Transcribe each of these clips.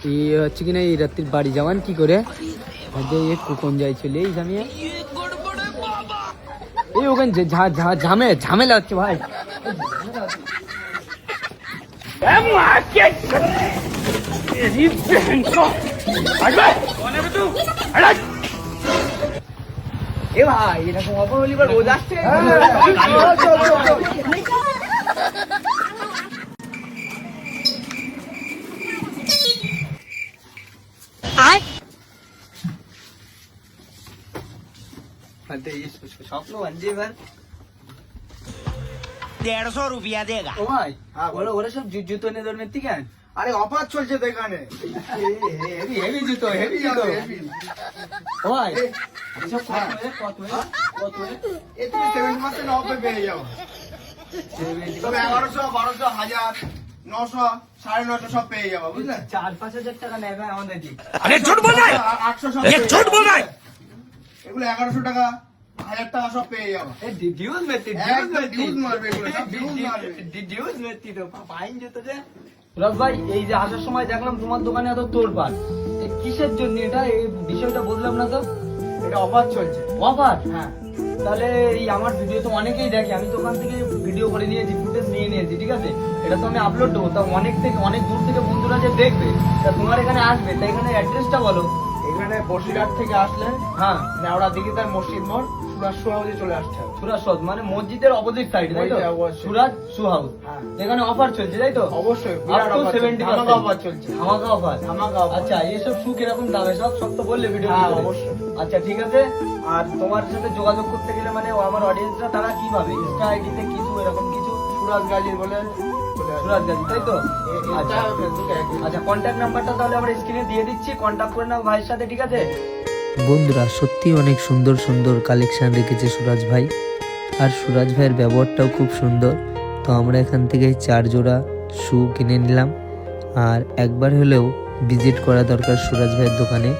এই হচ্ছে কিনা এই রাত্রির বাড়ি যাওয়ান কি করে কোন যাই চলে এই জামিয়া এই ওখানে ঝামেলা হচ্ছে ভাই এ ভাই এরকম অপরলিবার রোজ আসছে স্বপ্ন বান্ধব 150 रुपया देगा। ও ভাই ওরা সব জুতো এনে ধরনের ঠিক আছে আরে অফার চলছে তো এখানে হেভি হেভি জুতো ও ভাই এসব কত এ তুমি 70% অফে পেয়ে যাও তবে 1100 1200 1000 900 950 সব পেয়ে যাবো বুঝলে 4-5 হাজার টাকা নেবে আমাদের দিক अरे झूठ बोल रहा है, 800 সব ये झूठ बोल रहा है। এগুলো 1100 টাকা 1000 টাকা সব পেয়ে যাবো ডিউজ মেতি ডিউজ মারবে এগুলো সব ডিউজ মারবে ডিউজ মেতি তো পাইন যেত যে রব ভাই এই যে আসার সময় দেখলাম তোমার দোকানে এত তোড়পাড় কিসের জন্য এটা এই বিষয়টা বললাম না তো এটা অফার চলছে অফার হ্যাঁ তাহলে এই আমার ভিডিও তো অনেকেই দেখে আমি দোকান থেকে ভিডিও করে নিয়েছি ফুটেজ নিয়ে নিয়েছি ঠিক আছে এটা তো আমি আপলোড দেবো তা অনেক দূর থেকে বন্ধুরা যে দেখবে তা তোমার এখানে আসবে তাই এখানে অ্যাড্রেসটা বলো এখানে বসিরহাট থেকে আসলে হ্যাঁ নেওড়া দিকে তার মসজিদ মোড় সুরাজ হাউসে চলে আসতে হবে সুরাজ সদ মানে মসজিদের অপোজিট সাইড তাই তো অবশ্যই। সুরাজ সু হাউস হ্যাঁ। এখানে অফার চলছে তাই তো অবশ্যই Up বিরাট to offer 70% ধামাকা অফার চলছে ধামাকা অফার ধামাকা offer। আচ্ছা এইসব শু কিরকম দামে সব তো বললে ভিডিও হ্যাঁ, অবশ্যই। আচ্ছা ঠিক আছে আর তোমার সাথে যোগাযোগ করতে গেলে মানে আমার অডিয়েন্সরা তারা কিভাবে ইনস্টা আইডিতে কিছু এরকম কিছু সুরাজ গাজী বলে চলে আসবে। সুরাজ গাজী তাই তো ইনস্টা আর ফেসবুকে একই। আচ্ছা কন্ট্যাক্ট নাম্বারটা তাহলে আমরা স্ক্রিনে দিয়ে দিচ্ছি কন্ট্যাক্ট করে নাও ভাইয়ের সাথে ঠিক আছে বন্ধুরা সত্যি অনেক সুন্দর সুন্দর কালেকশন রেখেছে সুরাজ ভাই আর সুরাজ ভাইয়ের ব্যবহারটাও খুব সুন্দর তো আমরা এখান থেকে 4 জোড়া শু কিনে নিলাম আর একবার হলেও ভিজিট করা দরকার সুরাজ ভাইয়ের দোকানে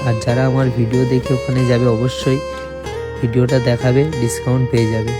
আর যারা আমার ভিডিও দেখে ওখানে যাবে অবশ্যই ভিডিওটা দেখাবে ডিসকাউন্ট পেয়ে যাবে।